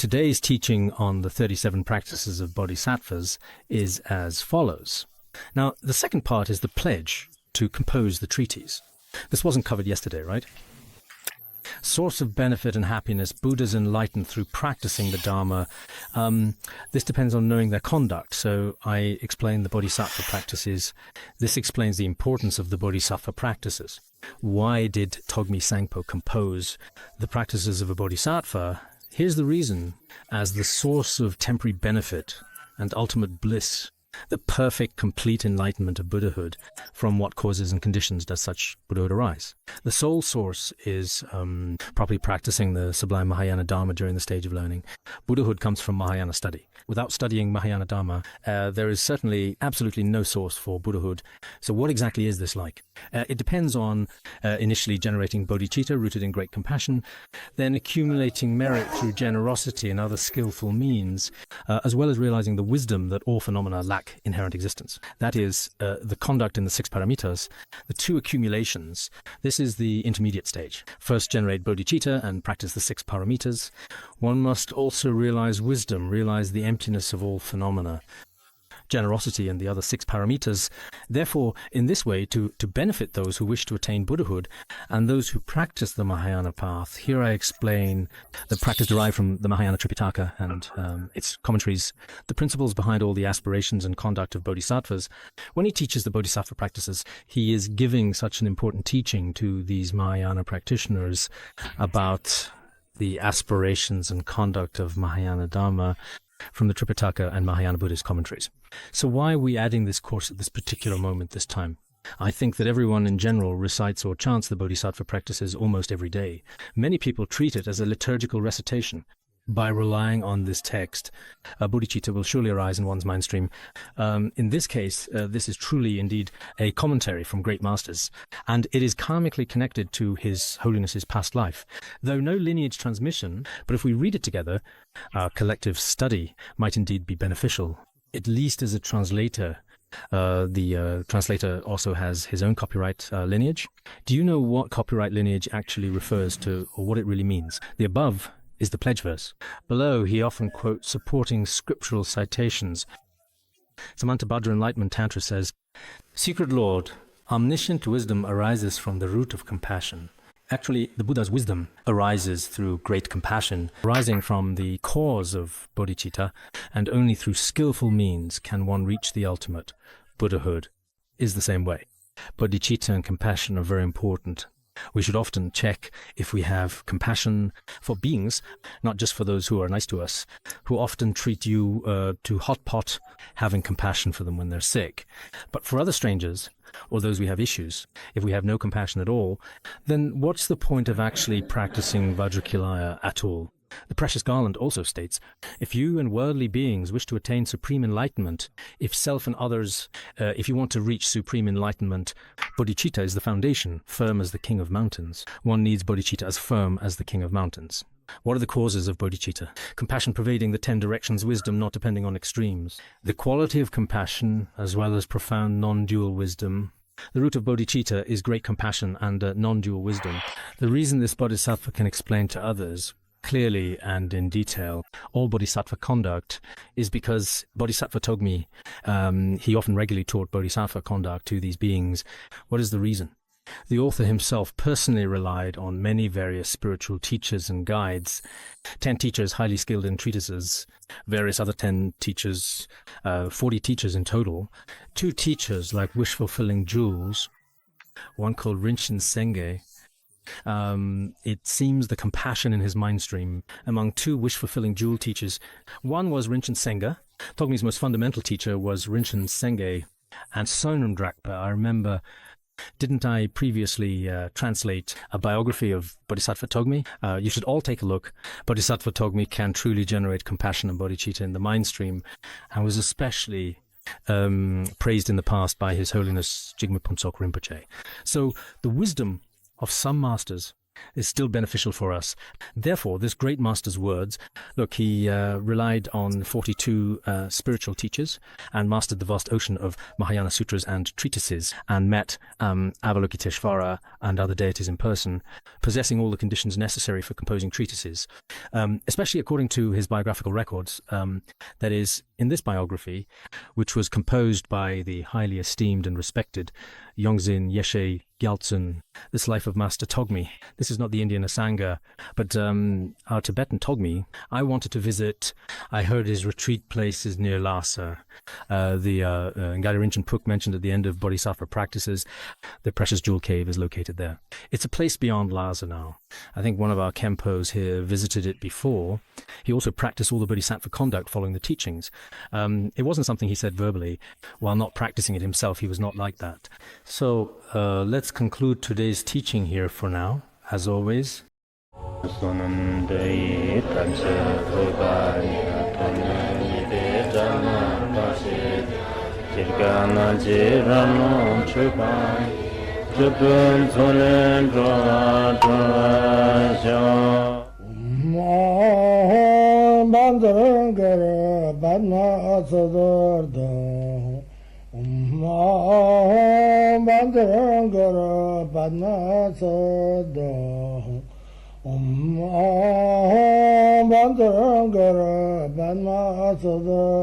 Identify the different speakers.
Speaker 1: Today's teaching on the 37 practices of bodhisattvas is as follows. Now, the second part is the pledge to compose the treatise. This wasn't covered yesterday, right? Source of benefit and happiness, Buddhas enlighten through practicing the Dharma. This depends on knowing their conduct. So I explained the Bodhisattva practices. This explains the importance of the Bodhisattva practices. Why did Togmi Sangpo compose the practices of a Bodhisattva? Here's the reason: as the source of temporary benefit and ultimate bliss, the perfect, complete enlightenment of Buddhahood. From what causes and conditions does such Buddhahood arise? The sole source is properly practicing the sublime Mahayana Dharma during the stage of learning. Buddhahood comes from Mahayana study. Without studying Mahayana Dharma, there is certainly absolutely no source for Buddhahood. So what exactly is this like? It depends on initially generating bodhicitta, rooted in great compassion, then accumulating merit through generosity and other skillful means, as well as realizing the wisdom that all phenomena lack inherent existence. That is the conduct in the Six Paramitas, the two accumulations. This is the intermediate stage. First generate bodhicitta and practice the Six Paramitas. One must also realize wisdom, realize the emptiness of all phenomena, generosity and the other Six Paramitas. Therefore, in this way, to benefit those who wish to attain Buddhahood and those who practice the Mahayana path, here I explain the practice derived from the Mahayana Tripitaka and its commentaries, the principles behind all the aspirations and conduct of bodhisattvas. When he teaches the bodhisattva practices, he is giving such an important teaching to these Mahayana practitioners about the aspirations and conduct of Mahayana Dharma from the Tripitaka and Mahayana Buddhist commentaries. So why are we adding this course at this particular moment, this time? I think that everyone in general recites or chants the Bodhisattva practices almost every day. Many people treat it as a liturgical recitation. By relying on this text, bodhicitta will surely arise in one's mind stream. In this case, this is truly indeed a commentary from great masters, and it is karmically connected to His Holiness's past life. Though no lineage transmission, but if we read it together, our collective study might indeed be beneficial, at least as a translator. The translator also has his own copyright lineage. Do you know what copyright lineage actually refers to, or what it really means? The above is the pledge verse. Below, he often quotes supporting scriptural citations. Samantabhadra Enlightenment Tantra says, "Secret Lord, omniscient wisdom arises from the root of compassion." Actually, the Buddha's wisdom arises through great compassion, arising from the cause of bodhicitta, and only through skillful means can one reach the ultimate. Buddhahood is the same way. Bodhicitta and compassion are very important. We should often check if we have compassion for beings, not just for those who are nice to us, who often treat you to hot pot, having compassion for them when they're sick. But for other strangers, or those we have issues, if we have no compassion at all, then what's the point of actually practicing Vajrakilaya at all? The Precious Garland also states, if you and worldly beings wish to attain supreme enlightenment, if self and others, if you want to reach supreme enlightenment, bodhicitta is the foundation, firm as the king of mountains. One needs bodhicitta as firm as the king of mountains. What are the causes of bodhicitta? Compassion pervading the 10 directions, wisdom not depending on extremes. The quality of compassion, as well as profound non-dual wisdom. The root of bodhicitta is great compassion and non-dual wisdom. The reason this bodhisattva can explain to others clearly and in detail all bodhisattva conduct is because Bodhisattva Togmi, he often regularly taught bodhisattva conduct to these beings. What is the reason? The author himself personally relied on many various spiritual teachers and guides, 10 teachers highly skilled in treatises, various other 10 teachers, 40 teachers in total, 2 teachers like wish-fulfilling jewels, one called Rinchen Senge. It seems the compassion in his mind stream among 2 wish-fulfilling jewel teachers. One was Rinchen Senge. Togmi's most fundamental teacher was Rinchen Senge. And Sonam Drakpa, I remember, didn't I previously translate a biography of Bodhisattva Togmi? You should all take a look. Bodhisattva Togmi can truly generate compassion and bodhicitta in the mind stream, and was especially praised in the past by His Holiness Jigme Phuntsok Rinpoche. So the wisdom of some masters is still beneficial for us. Therefore, this great master's words, look, he relied on 42 spiritual teachers and mastered the vast ocean of Mahayana sutras and treatises, and met Avalokiteshvara and other deities in person, possessing all the conditions necessary for composing treatises, especially according to his biographical records. That is, in this biography, which was composed by the highly esteemed and respected Yongzin Yeshe Gyaltsen, this life of Master Togme. This is not the Indian Asanga, but our Tibetan Togme. I wanted to visit. I heard his retreat place is near Lhasa. The Ngada Rinchen Puk mentioned at the end of Bodhisattva practices, the precious jewel cave is located there. It's a place beyond Lhasa now. I think one of our Kempos here visited it before. He also practiced all the Bodhisattva conduct following the teachings. It wasn't something he said verbally. While not practicing it himself, he was not like that. So let's conclude today's teaching here for now, as always.
Speaker 2: Bandharangara Padmasada Bandharangara Padmasada